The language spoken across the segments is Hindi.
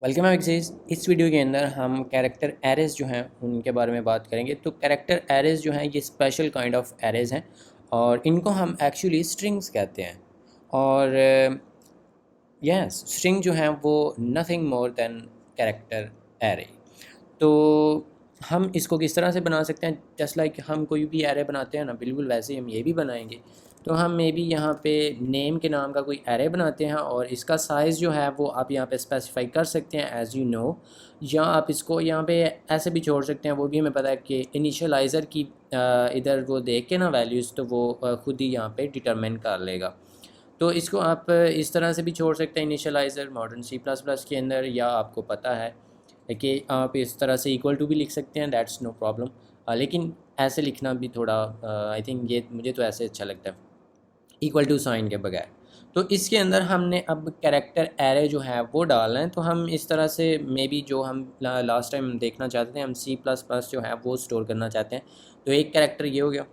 Welcome back guys. इस वीडियो के अंदर हम कैरेक्टर एरेज जो हैं उनके बारे में बात करेंगे। तो कैरेक्टर एरेज जो हैं ये स्पेशल काइंड ऑफ एरेज हैं और इनको हम एक्चुअली स्ट्रिंग्स कहते हैं। और यस, स्ट्रिंग जो हैं वो nothing more than character array. तो हम इसको किस तरह से बना सकते हैं, जस्ट लाइक हम कोई भी एरे बनाते हैं ना, बिल्कुल वैसे ही हम ये भी बनाएंगे। तो हम मे बी यहाँ पे नेम के नाम का कोई एरे बनाते हैं और इसका साइज़ जो है वो आप यहाँ पे स्पेसिफाई कर सकते हैं एज़ यू नो, या आप इसको यहाँ पे ऐसे भी छोड़ सकते हैं। वो भी हमें पता है कि इनिशियलाइज़र की इधर वो देख के ना वैल्यूज़, तो वो खुद ही यहाँ पे डिटरमिन कर लेगा। तो इसको आप इस तरह से भी छोड़ सकते हैं इनिशियलाइज़र मॉडर्न सी प्लस प्लस के अंदर, या आपको पता है कि आप इस तरह से इक्वल टू भी लिख सकते हैं, दैट्स नो प्रॉब्लम। लेकिन ऐसे लिखना भी थोड़ा आई थिंक ये मुझे तो ऐसे अच्छा लगता है, इक्वल टू साइन के बगैर। तो इसके अंदर हमने अब कैरेक्टर एरे जो है वो डालना है। तो हम इस तरह से मे बी जो हम लास्ट टाइम देखना चाहते थे, हम सी प्लस प्लस जो है वो स्टोर करना चाहते हैं। तो एक कैरेक्टर ये हो गया,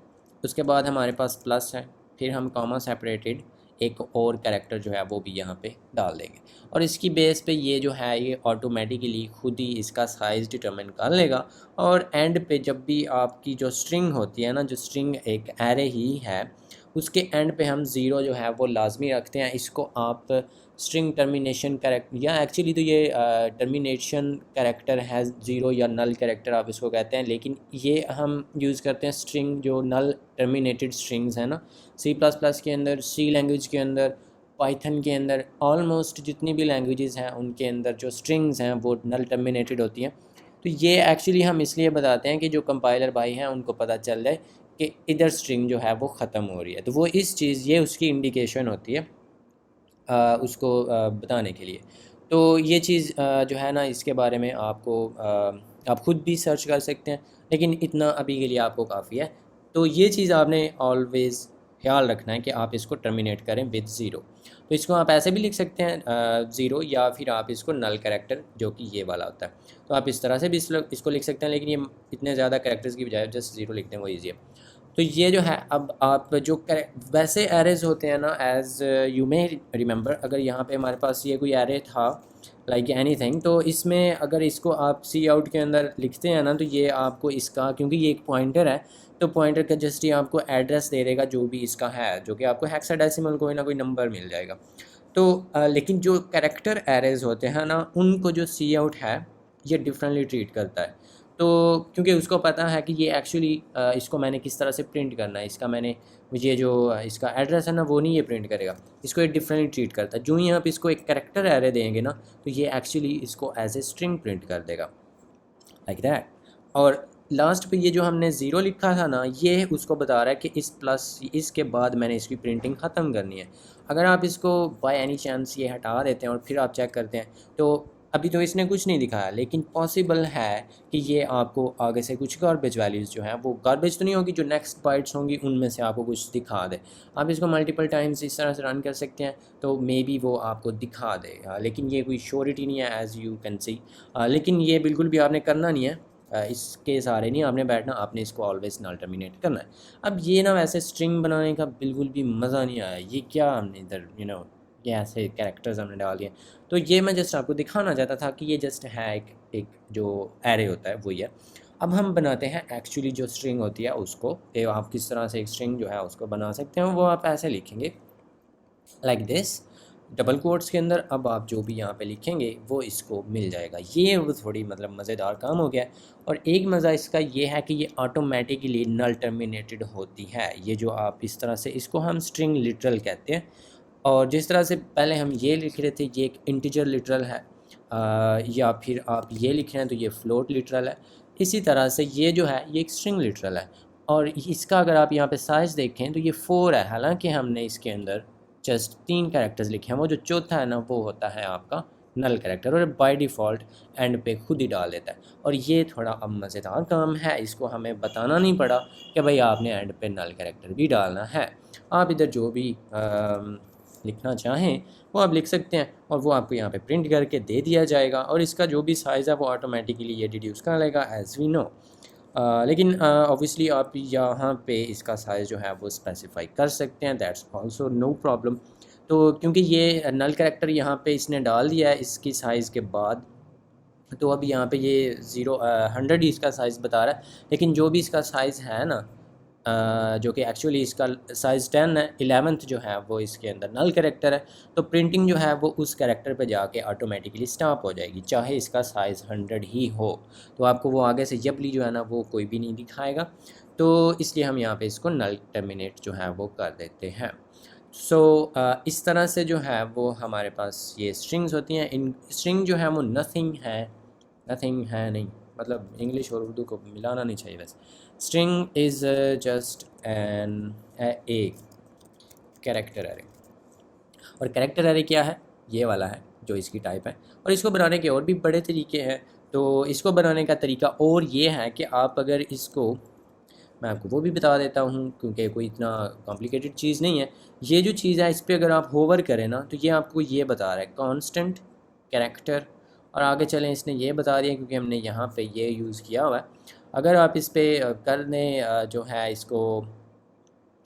उसके बाद हमारे पास प्लस है, फिर हम कॉमा सेपरेटेड एक और कैरेक्टर जो है वो भी यहाँ पे डाल देंगे। और इसकी बेस पे ये जो है ये ऑटोमेटिकली खुद ही इसका साइज़ डिटरमिन कर लेगा। और एंड पे जब भी आपकी जो स्ट्रिंग होती है ना, जो स्ट्रिंग एक एरे ही है, उसके एंड पे हम ज़ीरो जो है वो लाजमी रखते हैं। इसको आप स्ट्रिंग टर्मिनेशन करेक्ट, या एक्चुअली तो ये टर्मिनेशन कैरेक्टर है ज़ीरो, या नल कैरेक्टर आप इसको कहते हैं, लेकिन ये हम यूज़ करते हैं स्ट्रिंग जो नल टर्मिनेटेड स्ट्रिंग्स है ना। सी प्लस प्लस के अंदर, सी लैंग्वेज के अंदर, पाइथन के अंदर, ऑलमोस्ट जितनी भी लैंग्वेजेस हैं उनके अंदर जो स्ट्रिंग्स हैं वो नल टर्मिनेटेड होती हैं। तो ये एक्चुअली हम इसलिए बताते हैं कि जो कंपाइलर भाई हैं उनको पता चल जाए कि इधर स्ट्रिंग जो है वो ख़त्म हो रही है। तो वो इस चीज़, ये उसकी इंडिकेशन होती है उसको बताने के लिए। तो ये चीज़ जो है ना, इसके बारे में आपको आप ख़ुद भी सर्च कर सकते हैं, लेकिन इतना अभी के लिए आपको काफ़ी है। तो ये चीज़ आपने ऑलवेज़ ख्याल रखना है कि आप इसको टर्मिनेट करें विद ज़ीरो। तो इसको आप ऐसे भी लिख सकते हैं ज़ीरो, या फिर आप इसको नल कैरेक्टर जो कि ये वाला होता है, तो आप इस तरह से भी इसको लिख सकते हैं। लेकिन ये इतने ज़्यादा कैरेक्टर्स की बजाय जस्ट ज़ीरो लिखते हैं, वो ईजी है। तो ये जो है, अब आप जो वैसे एरेज होते हैं ना, एज़ यू मे रिमेंबर, अगर यहाँ पे हमारे पास ये कोई एरे था लाइक एनीथिंग, तो इसमें अगर इसको आप सी आउट के अंदर लिखते हैं ना, तो ये आपको इसका, क्योंकि ये एक पॉइंटर है, तो पॉइंटर का जस्ट ये आपको एड्रेस दे देगा जो भी इसका है, जो कि आपको हेक्साडेसिमल कोई ना कोई नंबर मिल जाएगा। तो लेकिन जो कैरेक्टर एरेज होते हैं ना, उनको जो सी आउट है ये डिफरेंटली ट्रीट करता है। तो क्योंकि उसको पता है कि ये एक्चुअली इसको मैंने किस तरह से प्रिंट करना है, इसका मैंने ये जो इसका एड्रेस है ना वो नहीं ये प्रिंट करेगा, इसको ये डिफरेंटली ट्रीट करता है। जो ही आप इसको एक कैरेक्टर एरे देंगे ना, तो ये एक्चुअली इसको एज ए स्ट्रिंग प्रिंट कर देगा, लाइक दैट। और लास्ट पे ये जो हमने ज़ीरो लिखा था ना, ये उसको बता रहा है कि इस प्लस, इसके बाद मैंने इसकी प्रिंटिंग ख़त्म करनी है। अगर आप इसको बाय एनी चांस ये हटा देते हैं और फिर आप चेक करते हैं, तो अभी तो इसने कुछ नहीं दिखाया, लेकिन पॉसिबल है कि ये आपको आगे से कुछ गार्बेज वैल्यूज़ जो हैं, वो गार्बेज तो नहीं होगी, जो नेक्स्ट बाइट्स होंगी उनमें से आपको कुछ दिखा दे। आप इसको मल्टीपल टाइम्स इस तरह से रन कर सकते हैं, तो मे बी वो आपको दिखा दे। लेकिन ये कोई श्योरिटी नहीं है, एज़ यू कैन सी। लेकिन ये बिल्कुल भी आपने करना नहीं है, इसके सहारे नहीं आपने बैठना, आपने इसको ऑलवेज नल टर्मिनेट करना है। अब ये ना, वैसे स्ट्रिंग बनाने का बिल्कुल भी मज़ा नहीं आया। ये क्या हमने इधर ये ऐसे कैरेक्टर्स हमने डाल दिए। तो ये मैं जस्ट आपको दिखाना चाहता था कि ये जस्ट है एक जो एरे होता है वो ही है। अब हम बनाते हैं एक्चुअली जो स्ट्रिंग होती है उसको, कि आप किस तरह से एक स्ट्रिंग जो है उसको बना सकते हैं। वो आप ऐसे लिखेंगे लाइक दिस, डबल कोट्स के अंदर। अब आप जो भी यहाँ पे लिखेंगे वो इसको मिल जाएगा। ये वो थोड़ी मतलब मज़ेदार काम हो गया। और एक मज़ा इसका ये है कि ये ऑटोमेटिकली नल टर्मिनेटेड होती है। ये जो आप इस तरह से, इसको हम स्ट्रिंग लिटरल कहते हैं। और जिस तरह से पहले हम ये लिख रहे थे, ये एक इंटीजर लिटरल है, या फिर आप ये लिख रहे हैं तो ये फ्लोट लिटरल है। इसी तरह से ये जो है ये एक स्ट्रिंग लिटरल है। और इसका अगर आप यहाँ पे साइज़ देखें तो ये 4 है, हालांकि हमने इसके अंदर जस्ट 3 कैरेक्टर्स लिखे हैं। वो जो चौथा है ना, वो होता है आपका नल कैरेक्टर, और बाय डिफ़ॉल्ट एंड पे खुद ही डाल देता है। और ये थोड़ा अब मज़ेदार काम है, इसको हमें बताना नहीं पड़ा कि भाई आपने एंड पे नल कैरेक्टर भी डालना है। आप इधर जो भी लिखना चाहें वो आप लिख सकते हैं, और वो आपको यहाँ पे प्रिंट करके दे दिया जाएगा। और इसका जो भी साइज़ है वो ऑटोमेटिकली ये डिड्यूस कर लेगा, एज़ वी नो। लेकिन ऑब्वियसली आप यहाँ पे इसका साइज़ जो है वो स्पेसिफाई कर सकते हैं, दैट्स आल्सो नो प्रॉब्लम। तो क्योंकि ये नल कैरेक्टर यहाँ पे इसने डाल दिया है इसकी साइज़ के बाद, तो अब यहाँ पे ये 100 ही इसका साइज़ बता रहा है, लेकिन जो भी इसका साइज़ है ना, जो कि एक्चुअली इसका साइज़ 10 है, 11th जो है वो इसके अंदर नल कैरेक्टर है। तो प्रिंटिंग जो है वो उस कैरेक्टर पे जाके ऑटोमेटिकली स्टॉप हो जाएगी, चाहे इसका साइज़ 100 ही हो। तो आपको वो आगे से यबली जो है ना वो कोई भी नहीं दिखाएगा, तो इसलिए हम यहाँ पे इसको नल टर्मिनेट जो है वो कर देते हैं। इस तरह से जो है वो हमारे पास ये स्ट्रिंग्स होती हैं। इन स्ट्रिंग जो है वो नथिंग है नहीं, मतलब इंग्लिश और उर्दू को मिलाना नहीं चाहिए। वैसे string is just an a character array. और कैरेक्टर एरे क्या है? ये वाला है जो इसकी टाइप है। और इसको बनाने के और भी बड़े तरीके हैं। तो इसको बनाने का तरीका और ये है कि आप अगर इसको, मैं आपको वो भी बता देता हूँ क्योंकि कोई इतना कॉम्प्लिकेटेड चीज़ नहीं है। ये जो चीज़ है इस पर अगर आप होवर करें ना, तो ये आपको ये बता रहा है कांस्टेंट कैरेक्टर। और आगे चलें, इसने ये बता दिया क्योंकि हमने यहाँ पे ये यूज़ किया हुआ है। अगर आप इस पर कर दें जो है इसको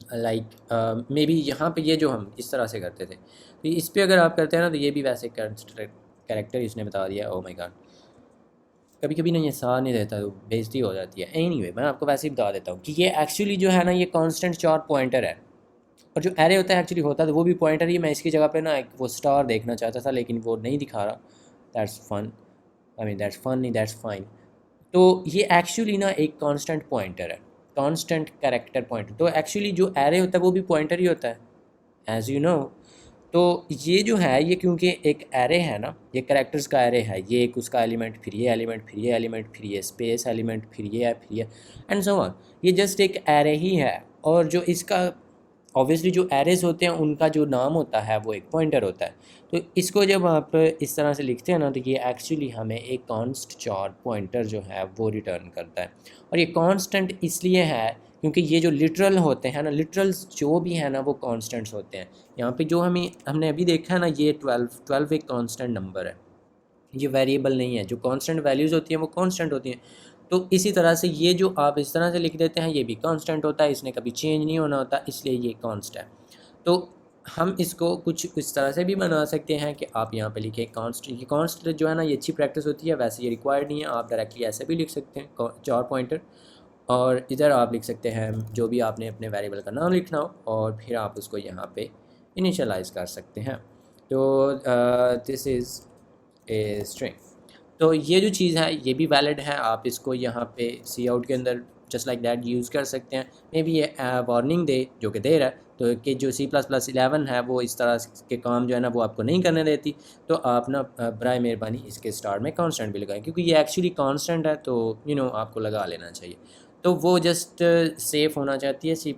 लाइक मे बी यहाँ पे ये जो हम इस तरह से करते थे, तो इस पर अगर आप करते हैं ना, तो ये भी वैसे कैरेक्टर इसने बता दिया। ओ माय गॉड, कभी कभी ना ये साथ नहीं देता तो बेइज्जती हो जाती है। एनीवे मैं आपको वैसे ही बता देता हूँ कि ये एक्चुअली जो है ना ये कांस्टेंट 4 पॉइंटर है। और जो एरे होता है एक्चुअली होता है तो वो भी पॉइंटर ही। मैं इसकी जगह पे ना एक वो स्टार देखना चाहता था, लेकिन वो नहीं दिखा रहा। That's fun, I mean that's fun नहीं, दैट्स फाइन। तो ये एक्चुअली ना एक कांस्टेंट पॉइंटर है, कांस्टेंट कैरेक्टर पॉइंटर। तो एक्चुअली जो एरे होता है वो भी पॉइंटर ही होता है, एज यू नो। तो ये जो है ये क्योंकि एक एरे है ना, ये कैरेक्टर्स का एरे है। ये एक उसका एलिमेंट, फिर ये एलिमेंट, फिर ये एलिमेंट, फिर ये स्पेस एलिमेंट, फिर ये है, फिर ये एंड सो ऑन। ये जस्ट एक एरे ही है। और जो इसका ऑब्वियसली जो एरेज होते हैं उनका जो नाम होता है वो एक पॉइंटर होता है। तो इसको जब आप इस तरह से लिखते हैं ना, तो ये एक्चुअली हमें एक कांस्ट 4 पॉइंटर जो है वो रिटर्न करता है। और ये कांस्टेंट इसलिए है क्योंकि ये जो लिटरल होते हैं ना, लिटरल्स जो भी है ना वो कांस्टेंट्स होते हैं। यहाँ पे जो हमने अभी देखा है ना, ये 12 एक कांस्टेंट नंबर है, ये वेरिएबल नहीं है। जो कांस्टेंट वैल्यूज़ होती हैं वो कांस्टेंट होती हैं। तो इसी तरह से ये जो आप इस तरह से लिख देते हैं ये भी कांस्टेंट होता है, इसने कभी चेंज नहीं होना होता, इसलिए ये कांस्ट है। तो हम इसको कुछ इस तरह से भी बना सकते हैं कि आप यहाँ पे लिखें कांस्ट। ये कांस्ट जो है ना ये अच्छी प्रैक्टिस होती है, वैसे ये रिक्वायर्ड नहीं है। आप डायरेक्टली ऐसे भी लिख सकते हैं 4 पॉइंटर। और इधर आप लिख सकते हैं जो भी आपने अपने वेरिएबल का नाम लिखना हो, और फिर आप उसको यहाँ पे इनिशियलाइज कर सकते हैं। तो दिस इज़ ए स्ट्रिंग। तो ये जो चीज़ है ये भी वैलिड है। आप इसको यहाँ पे सी आउट के अंदर जस्ट लाइक दैट यूज़ कर सकते हैं। मे बी ये वार्निंग दे, जो कि दे रहा है, तो कि जो C++11 है वो इस तरह के काम जो है ना वो आपको नहीं करने देती। तो आप ना बराए मेहरबानी इसके स्टार्ट में कांस्टेंट भी लगाएं, क्योंकि ये एक्चुअली कांस्टेंट है, तो आपको लगा लेना चाहिए। तो वो जस्ट सेफ होना चाहती है C++।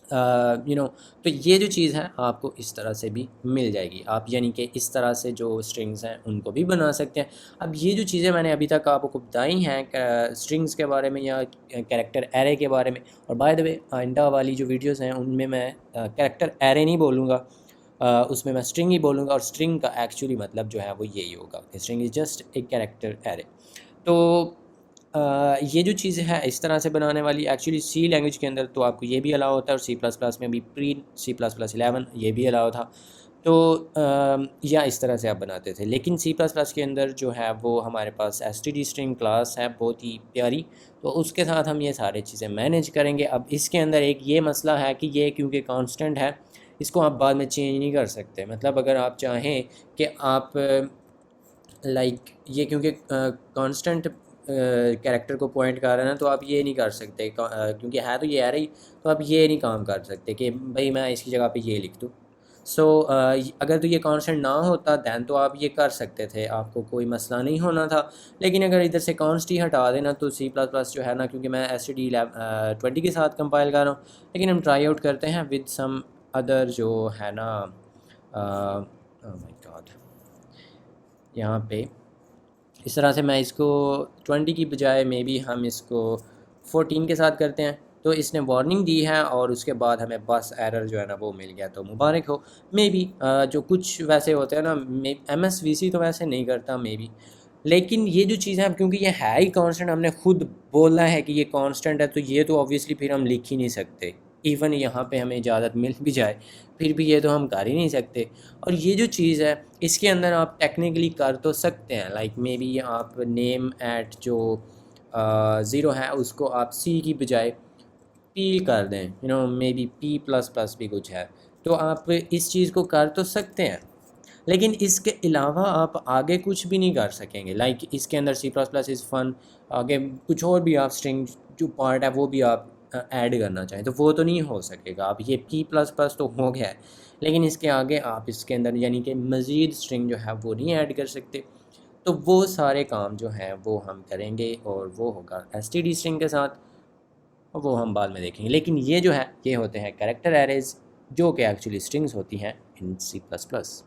तो ये जो चीज़ है आपको इस तरह से भी मिल जाएगी। आप यानी कि इस तरह से जो स्ट्रिंग्स हैं उनको भी बना सकते हैं। अब ये जो चीज़ें मैंने अभी तक आपको बताई हैं स्ट्रिंग्स के बारे में या कैरेक्टर एरे के बारे में, और बाय द वे आइंदा वाली जो वीडियोस हैं उनमें मैं कैरेक्टर एरे नहीं बोलूँगा, उसमें मैं स्ट्रिंग ही बोलूँगा। और स्ट्रिंग का एक्चुअली मतलब जो है वो यही होगा कि स्ट्रिंग इज़ जस्ट एक कैरेक्टर एरे। तो ये जो चीज़ है इस तरह से बनाने वाली एक्चुअली सी लैंग्वेज के अंदर तो आपको ये भी अलाउ होता है, और C++ में भी प्री C++11 ये भी अलाउ था। तो या इस तरह से आप बनाते थे। लेकिन C++ के अंदर जो है वो हमारे पास std स्ट्रिंग क्लास है, बहुत ही प्यारी। तो उसके साथ हम ये सारी चीज़ें मैनेज करेंगे। अब इसके अंदर एक ये मसला है कि ये क्योंकि कांस्टेंट है, इसको आप बाद में चेंज नहीं कर सकते। मतलब अगर आप चाहें कि आप लाइक ये क्योंकि कांस्टेंट कैरेक्टर को पॉइंट कर रहे हैं ना, तो आप ये नहीं कर सकते क्योंकि है तो ये आ रही, तो आप ये नहीं काम कर सकते कि भाई मैं इसकी जगह पे ये लिख दूँ। अगर तो ये कांस्टेंट ना होता दैन तो आप ये कर सकते थे, आपको कोई मसला नहीं होना था। लेकिन अगर इधर से कांस्ट ही हटा देना तो C++ जो है ना, क्योंकि मैं std 20 के साथ कंपाइल कर रहा हूँ, लेकिन हम ट्राई आउट करते हैं विद सम अदर जो है ना माय गॉड, यहाँ पे इस तरह से मैं इसको 20 की बजाय मे बी हम इसको 14 के साथ करते हैं। तो इसने वार्निंग दी है और उसके बाद हमें बस एरर जो है ना वो मिल गया, तो मुबारक हो। मे बी जो कुछ वैसे होते हैं ना, MSVC तो वैसे नहीं करता मे बी, लेकिन ये जो चीज़ है क्योंकि ये है ही कांस्टेंट, हमने खुद बोला है कि ये कांस्टेंट है, तो ये तो ऑब्वियसली फिर हम लिख ही नहीं सकते। इवन यहाँ पे हमें इजाज़त मिल भी जाए फिर भी ये तो हम कर ही नहीं सकते। और ये जो चीज़ है इसके अंदर आप टेक्निकली कर तो सकते हैं, लाइक मे बी आप नेम एट जो ज़ीरो है उसको आप सी की बजाय पी कर दें, may be P plus plus भी कुछ है, तो आप इस चीज़ को कर तो सकते हैं। लेकिन इसके अलावा आप आगे कुछ भी नहीं कर सकेंगे, लाइक इसके अंदर C plus plus is fun, आगे कुछ और भी आप स्ट्रिंग जो पार्ट है वो भी आप ऐड करना चाहें तो वो तो नहीं हो सकेगा। अब ये पी प्लस प्लस तो हो गया है, लेकिन इसके आगे आप इसके अंदर यानी कि मज़ीद स्ट्रिंग जो है वो नहीं ऐड कर सकते। तो वो सारे काम जो हैं वो हम करेंगे और वो होगा एसटीडी स्ट्रिंग के साथ, और वो हम बाद में देखेंगे। लेकिन ये जो है ये होते हैं कैरेक्टर एरेज जो कि एक्चुअली स्ट्रिंग्स होती हैं इन सी प्लस प्लस।